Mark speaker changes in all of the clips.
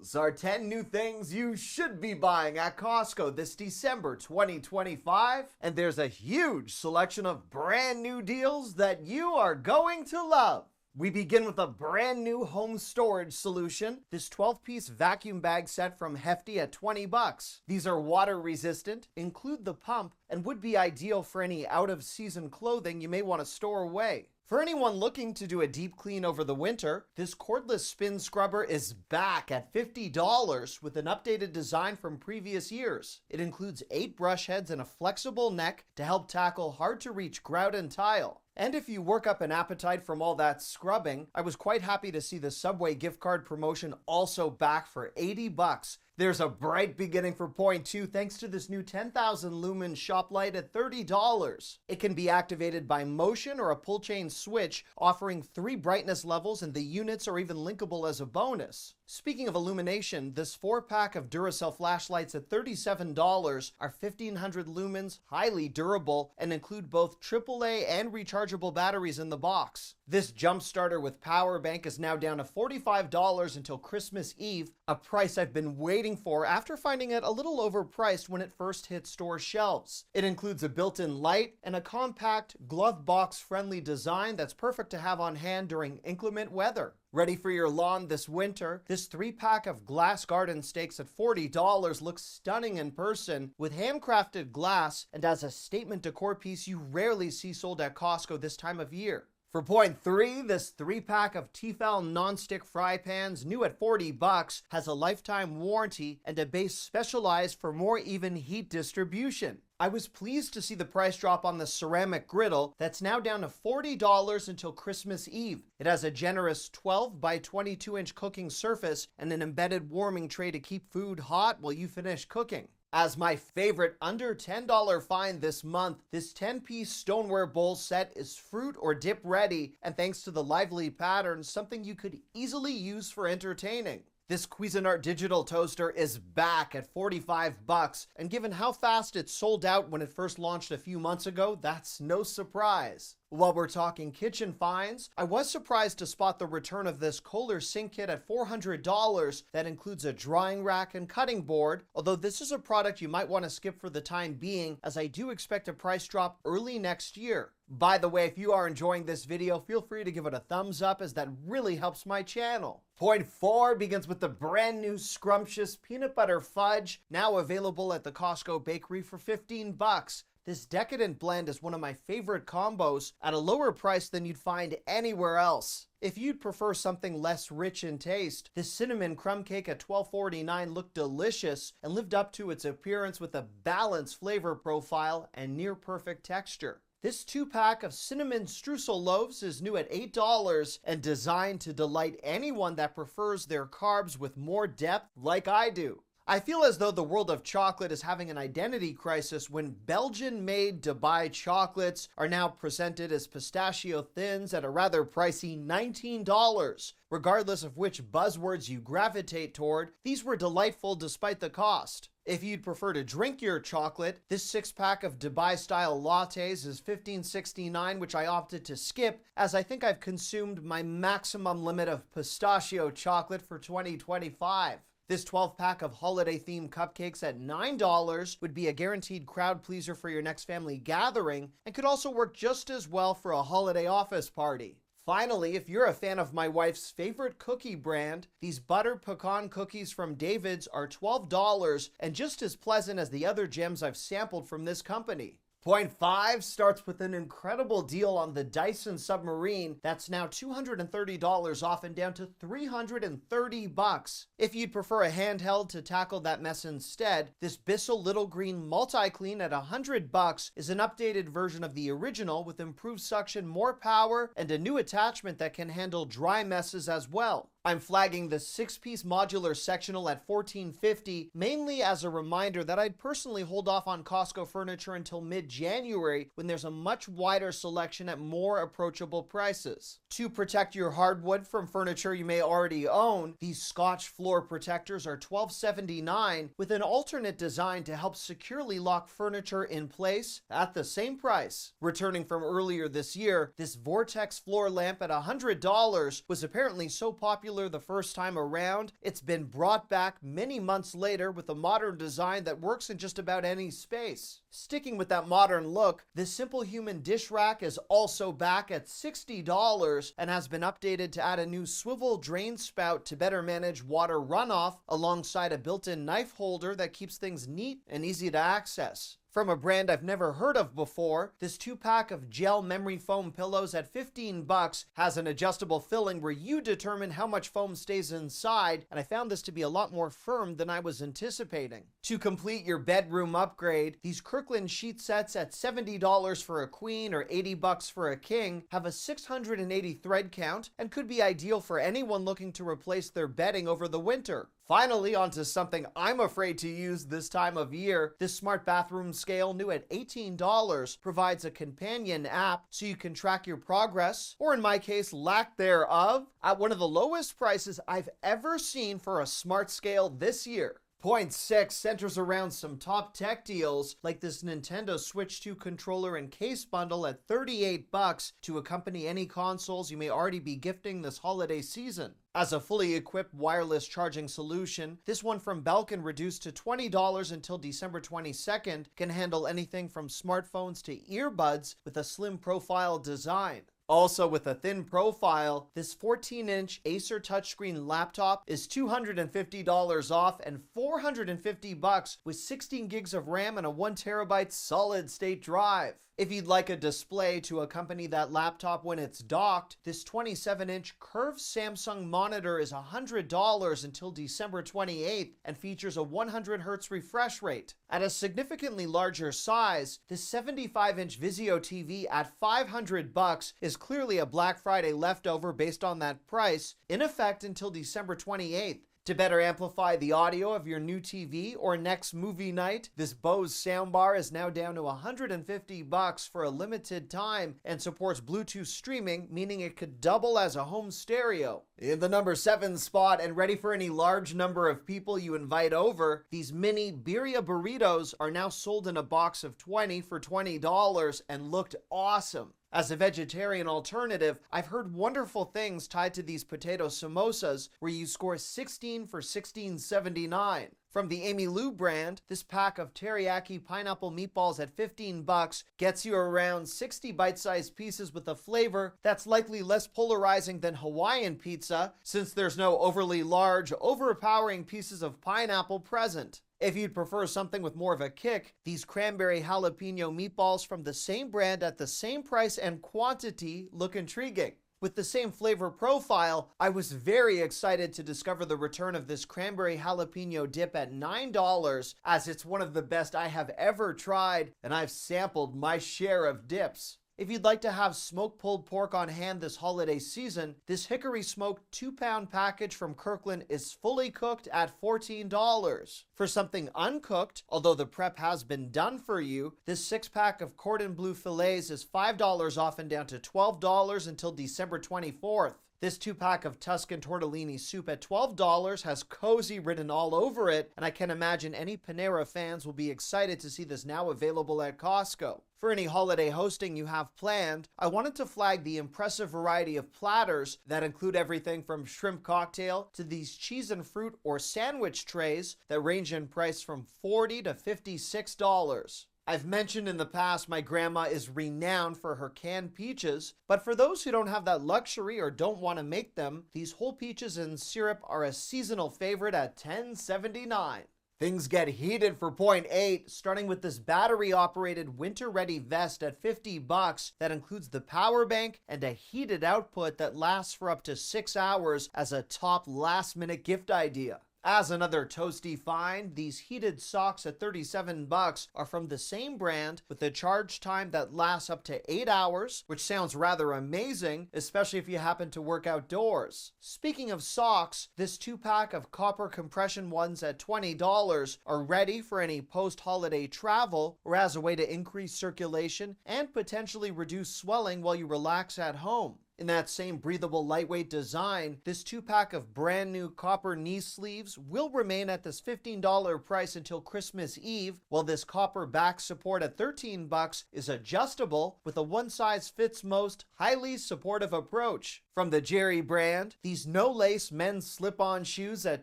Speaker 1: These are 10 new things you should be buying at Costco this December 2025, and there's a huge selection of brand new deals that you are going to love. We begin with a brand new home storage solution, this 12-piece vacuum bag set from Hefty at $20. These are water resistant, include the pump, and would be ideal for any out-of-season clothing you may want to store away. For anyone looking to do a deep clean over the winter, this cordless spin scrubber is back at $50 with an updated design from previous years. It includes 8 brush heads and a flexible neck to help tackle hard-to-reach grout and tile. And if you work up an appetite from all that scrubbing, I was quite happy to see the Subway gift card promotion also back for $80. There's a bright beginning for point 2 thanks to this new 10,000 lumen shop light at $30. It can be activated by motion or a pull chain switch, offering 3 brightness levels, and the units are even linkable as a bonus. Speaking of illumination, this 4-pack of Duracell flashlights at $37 are 1,500 lumens, highly durable, and include both AAA and rechargeable batteries in the box. This jump starter with power bank is now down to $45 until Christmas Eve, a price I've been waiting for after finding it a little overpriced when it first hit store shelves. It includes a built-in light and a compact, glove box-friendly design that's perfect to have on hand during inclement weather. Ready for your lawn this winter? This 3-pack of glass garden stakes at $40 looks stunning in person with handcrafted glass and as a statement decor piece you rarely see sold at Costco this time of year. For point 3, this 3-pack of Tefal non-stick fry pans, new at $40, has a lifetime warranty and a base specialized for more even heat distribution. I was pleased to see the price drop on the ceramic griddle that's now down to $40 until Christmas Eve. It has a generous 12 by 22 inch cooking surface and an embedded warming tray to keep food hot while you finish cooking. As my favorite under $10 find this month, this 10-piece stoneware bowl set is fruit or dip ready, and thanks to the lively patterns, something you could easily use for entertaining. This Cuisinart digital toaster is back at $45, and given how fast it sold out when it first launched a few months ago, that's no surprise. While we're talking kitchen finds, I was surprised to spot the return of this Kohler sink kit at $400 that includes a drying rack and cutting board, although this is a product you might want to skip for the time being, as I do expect a price drop early next year. By the way, if you are enjoying this video, feel free to give it a thumbs up as that really helps my channel. Point 4 begins with the brand new scrumptious peanut butter fudge, now available at the Costco bakery for $15. This decadent blend is one of my favorite combos at a lower price than you'd find anywhere else. If you'd prefer something less rich in taste, this cinnamon crumb cake at $12.49 looked delicious and lived up to its appearance with a balanced flavor profile and near perfect texture. This 2-pack of cinnamon streusel loaves is new at $8 and designed to delight anyone that prefers their carbs with more depth like I do. I feel as though the world of chocolate is having an identity crisis when Belgian-made Dubai chocolates are now presented as pistachio thins at a rather pricey $19. Regardless of which buzzwords you gravitate toward, these were delightful despite the cost. If you'd prefer to drink your chocolate, this 6-pack of Dubai-style lattes is $15.69, which I opted to skip as I think I've consumed my maximum limit of pistachio chocolate for 2025. This 12-pack of holiday-themed cupcakes at $9 would be a guaranteed crowd pleaser for your next family gathering and could also work just as well for a holiday office party. Finally, if you're a fan of my wife's favorite cookie brand, these buttered pecan cookies from David's are $12 and just as pleasant as the other gems I've sampled from this company. Point 5 starts with an incredible deal on the Dyson Submarine that's now $230 off and down to $330. If you'd prefer a handheld to tackle that mess instead, this Bissell Little Green Multi-Clean at $100 is an updated version of the original with improved suction, more power, and a new attachment that can handle dry messes as well. I'm flagging the 6-piece modular sectional at $14.50 mainly as a reminder that I'd personally hold off on Costco furniture until mid-January when there's a much wider selection at more approachable prices. To protect your hardwood from furniture you may already own, these Scotch floor protectors are $12.79 with an alternate design to help securely lock furniture in place at the same price. Returning from earlier this year, this Vortex floor lamp at $100 was apparently so popular popular the first time around, it's been brought back many months later with a modern design that works in just about any space. Sticking with that modern look, this simple human dish rack is also back at $60 and has been updated to add a new swivel drain spout to better manage water runoff, alongside a built-in knife holder that keeps things neat and easy to access. From a brand I've never heard of before, this 2-pack of gel memory foam pillows at $15 has an adjustable filling where you determine how much foam stays inside, and I found this to be a lot more firm than I was anticipating. To complete your bedroom upgrade, these Kirkland sheet sets at $70 for a queen or $80 for a king have a 680 thread count and could be ideal for anyone looking to replace their bedding over the winter. Finally, onto something I'm afraid to use this time of year. This smart bathroom scale, new at $18, provides a companion app so you can track your progress, or in my case, lack thereof, at one of the lowest prices I've ever seen for a smart scale this year. Point 6 centers around some top tech deals, like this Nintendo Switch 2 controller and case bundle at $38 to accompany any consoles you may already be gifting this holiday season. As a fully equipped wireless charging solution, this one from Belkin, reduced to $20 until December 22nd, can handle anything from smartphones to earbuds with a slim profile design. Also, with a thin profile, this 14-inch Acer touchscreen laptop is $250 off and $450 with 16 gigs of RAM and a 1TB solid-state drive. If you'd like a display to accompany that laptop when it's docked, this 27-inch curved Samsung monitor is $100 until December 28th and features a 100Hz refresh rate. At a significantly larger size, this 75-inch Vizio TV at $500 is clearly a Black Friday leftover based on that price, in effect until December 28th. To better amplify the audio of your new TV or next movie night, this Bose soundbar is now down to $150 for a limited time and supports Bluetooth streaming, meaning it could double as a home stereo. In the number 7 spot, and ready for any large number of people you invite over, these mini birria burritos are now sold in a box of 20 for $20 and looked awesome. As a vegetarian alternative, I've heard wonderful things tied to these potato samosas, where you score 16 for $16.79. From the Amy Lou brand, this pack of teriyaki pineapple meatballs at $15 gets you around 60 bite-sized pieces with a flavor that's likely less polarizing than Hawaiian pizza, since there's no overly large, overpowering pieces of pineapple present. If you'd prefer something with more of a kick, these cranberry jalapeno meatballs from the same brand at the same price and quantity look intriguing. With the same flavor profile, I was very excited to discover the return of this cranberry jalapeno dip at $9, as it's one of the best I have ever tried, and I've sampled my share of dips. If you'd like to have smoked pulled pork on hand this holiday season, this hickory smoked 2-pound package from Kirkland is fully cooked at $14. For something uncooked, although the prep has been done for you, this 6-pack of cordon bleu fillets is $5 off and down to $12 until December 24th. This 2-pack of Tuscan tortellini soup at $12 has cozy written all over it, and I can imagine any Panera fans will be excited to see this now available at Costco. For any holiday hosting you have planned, I wanted to flag the impressive variety of platters that include everything from shrimp cocktail to these cheese and fruit or sandwich trays that range in price from $40 to $56. I've mentioned in the past my grandma is renowned for her canned peaches, but for those who don't have that luxury or don't want to make them, these whole peaches in syrup are a seasonal favorite at $10.79. Things get heated for point 8, starting with this battery-operated winter-ready vest at $50 that includes the power bank and a heated output that lasts for up to 6 hours as a top last-minute gift idea. As another toasty find, these heated socks at $37 are from the same brand with a charge time that lasts up to 8 hours, which sounds rather amazing, especially if you happen to work outdoors. Speaking of socks, this 2-pack of copper compression ones at $20 are ready for any post-holiday travel or as a way to increase circulation and potentially reduce swelling while you relax at home. In that same breathable, lightweight design, this 2-pack of brand new copper knee sleeves will remain at this $15 price until Christmas Eve, while this copper back support at $13 is adjustable with a one-size-fits-most, highly supportive approach. From the Jerry brand, these no-lace men's slip-on shoes at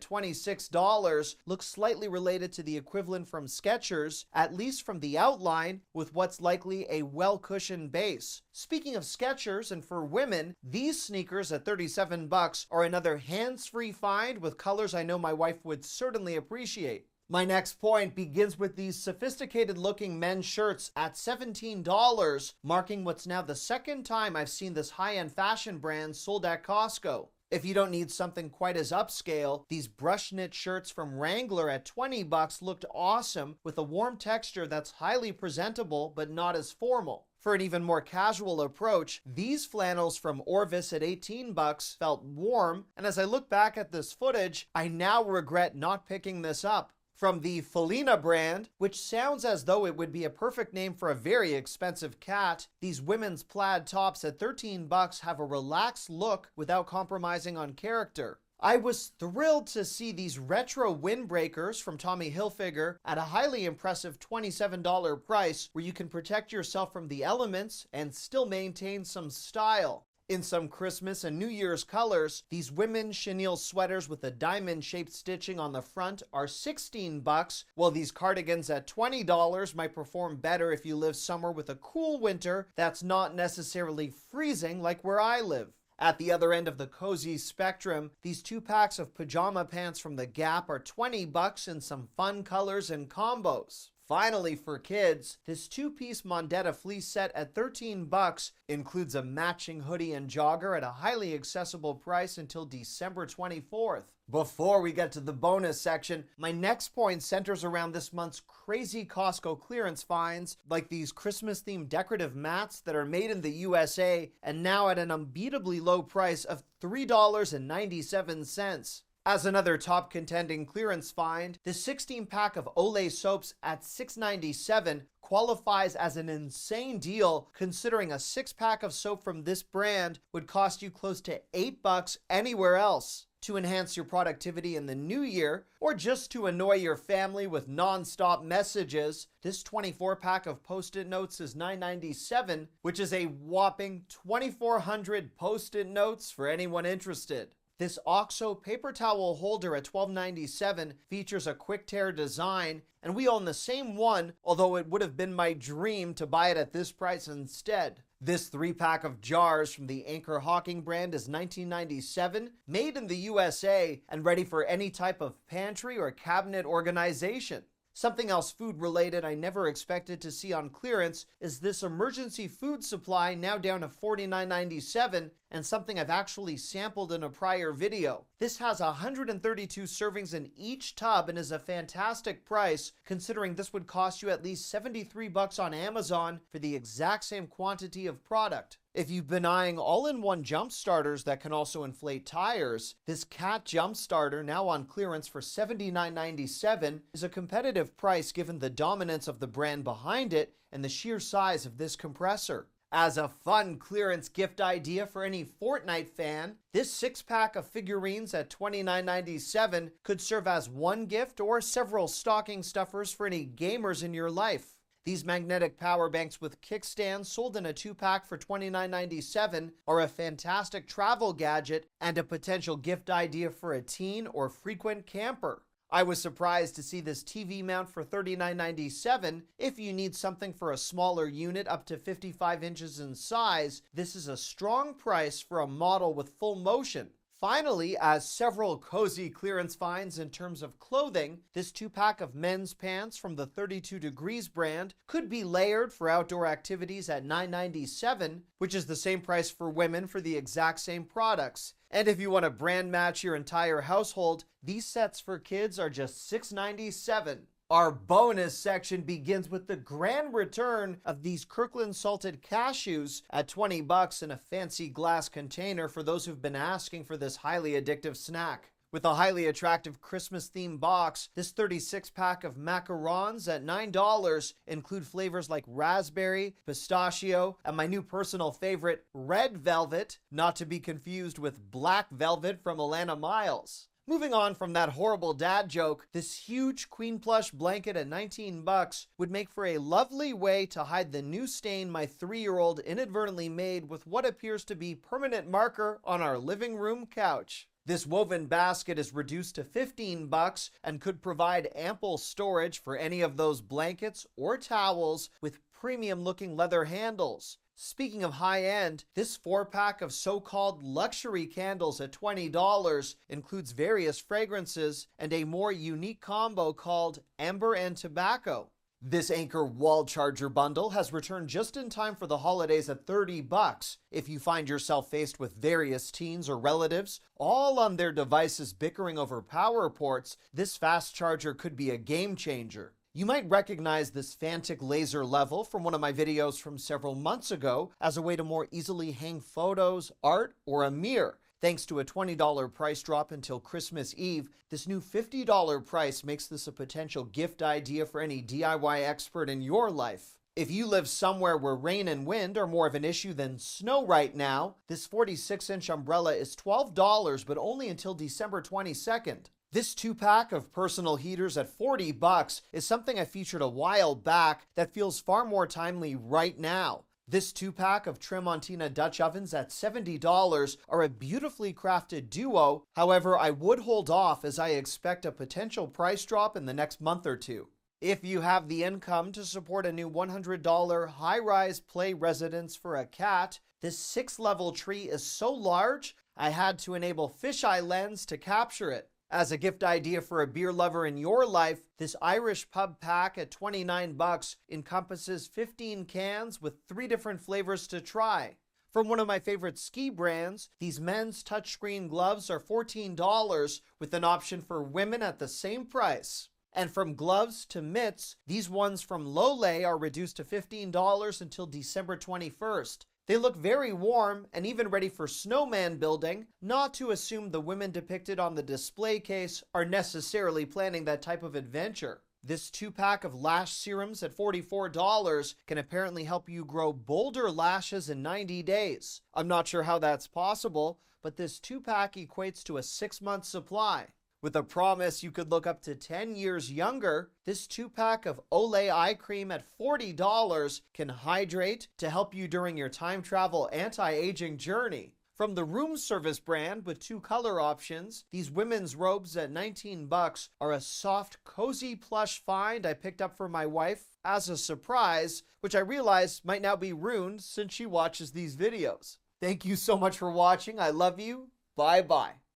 Speaker 1: $26 look slightly related to the equivalent from Skechers, at least from the outline, with what's likely a well-cushioned base. Speaking of Skechers, and for women, these sneakers at $37 are another hands-free find with colors I know my wife would certainly appreciate. My next point begins with these sophisticated-looking men's shirts at $17, marking what's now the second time I've seen this high-end fashion brand sold at Costco. If you don't need something quite as upscale, these brush-knit shirts from Wrangler at $20 looked awesome with a warm texture that's highly presentable but not as formal. For an even more casual approach, these flannels from Orvis at $18 felt warm, and as I look back at this footage, I now regret not picking this up. From the Felina brand, which sounds as though it would be a perfect name for a very expensive cat, these women's plaid tops at $13 have a relaxed look without compromising on character. I was thrilled to see these retro windbreakers from Tommy Hilfiger at a highly impressive $27 price, where you can protect yourself from the elements and still maintain some style. In some Christmas and New Year's colors, these women's chenille sweaters with a diamond-shaped stitching on the front are $16, while these cardigans at $20 might perform better if you live somewhere with a cool winter that's not necessarily freezing like where I live. At the other end of the cozy spectrum, these 2 packs of pajama pants from The Gap are $20 in some fun colors and combos. Finally, for kids, this 2-piece Mondetta fleece set at $13 includes a matching hoodie and jogger at a highly accessible price until December 24th. Before we get to the bonus section, my next point centers around this month's crazy Costco clearance finds, like these Christmas-themed decorative mats that are made in the USA and now at an unbeatably low price of $3.97. As another top contending clearance find, the 16-pack of Olay soaps at $6.97 qualifies as an insane deal, considering a 6-pack of soap from this brand would cost you close to $8 anywhere else. To enhance your productivity in the new year, or just to annoy your family with non-stop messages, this 24-pack of Post-it notes is $9.97, which is a whopping 2,400 Post-it notes for anyone interested. This OXO paper towel holder at $12.97 features a quick tear design, and we own the same one, although it would have been my dream to buy it at this price instead. This 3-pack of jars from the Anchor Hawking brand is $19.97, made in the USA, and ready for any type of pantry or cabinet organization. Something else food-related I never expected to see on clearance is this emergency food supply, now down to $49.97, and something I've actually sampled in a prior video. This has 132 servings in each tub and is a fantastic price, considering this would cost you at least $73 on Amazon for the exact same quantity of product. If you've been eyeing all-in-one jump starters that can also inflate tires, this Cat jump starter, now on clearance for $79.97, is a competitive price given the dominance of the brand behind it and the sheer size of this compressor. As a fun clearance gift idea for any Fortnite fan, this 6-pack of figurines at $29.97 could serve as one gift or several stocking stuffers for any gamers in your life. These magnetic power banks with kickstands sold in a 2-pack for $29.97 are a fantastic travel gadget and a potential gift idea for a teen or frequent camper. I was surprised to see this TV mount for $39.97. If you need something for a smaller unit up to 55 inches in size, this is a strong price for a model with full motion. Finally, as several cozy clearance finds in terms of clothing, this 2-pack of men's pants from the 32 Degrees brand could be layered for outdoor activities at $9.97, which is the same price for women for the exact same products. And if you want to brand match your entire household, these sets for kids are just $6.97. Our bonus section begins with the grand return of these Kirkland salted cashews at $20 in a fancy glass container for those who've been asking for this highly addictive snack. With a highly attractive Christmas-themed box, this 36-pack of macarons at $9 include flavors like raspberry, pistachio, and my new personal favorite, red velvet, not to be confused with black velvet from Alana Miles. Moving on from that horrible dad joke, this huge queen plush blanket at 19 bucks would make for a lovely way to hide the new stain my 3-year-old inadvertently made with what appears to be permanent marker on our living room couch. This woven basket is reduced to 15 bucks and could provide ample storage for any of those blankets or towels with premium looking leather handles. Speaking of high-end, this 4-pack of so-called luxury candles at $20 includes various fragrances and a more unique combo called Amber and Tobacco. This Anchor wall charger bundle has returned just in time for the holidays at 30 bucks. If you find yourself faced with various teens or relatives, all on their devices bickering over power ports, this fast charger could be a game changer. You might recognize this Fantic laser level from one of my videos from several months ago as a way to more easily hang photos, art, or a mirror. Thanks to a $20 price drop until Christmas Eve, this new $50 price makes this a potential gift idea for any DIY expert in your life. If you live somewhere where rain and wind are more of an issue than snow right now, this 46-inch umbrella is $12, but only until December 22nd. This 2-pack of personal heaters at 40 bucks is something I featured a while back that feels far more timely right now. This 2-pack of Tremontina Dutch ovens at $70 are a beautifully crafted duo. However, I would hold off as I expect a potential price drop in the next month or two. If you have the income to support a new $100 high-rise play residence for a cat, this 6-level tree is so large, I had to enable fisheye lens to capture it. As a gift idea for a beer lover in your life, this Irish pub pack at 29 bucks encompasses 15 cans with 3 different flavors to try. From one of my favorite ski brands, these men's touchscreen gloves are $14 with an option for women at the same price. And from gloves to mitts, these ones from Lole are reduced to $15 until December 21st. They look very warm and even ready for snowman building, not to assume the women depicted on the display case are necessarily planning that type of adventure. This 2-pack of lash serums at $44 can apparently help you grow bolder lashes in 90 days. I'm not sure how that's possible, but this 2-pack equates to a 6-month supply. With a promise you could look up to 10 years younger, this 2-pack of Olay eye cream at $40 can hydrate to help you during your time travel anti-aging journey. From the room service brand with 2 color options, these women's robes at 19 bucks are a soft, cozy plush find I picked up for my wife as a surprise, which I realize might now be ruined since she watches these videos. Thank you so much for watching. I love you. Bye-bye.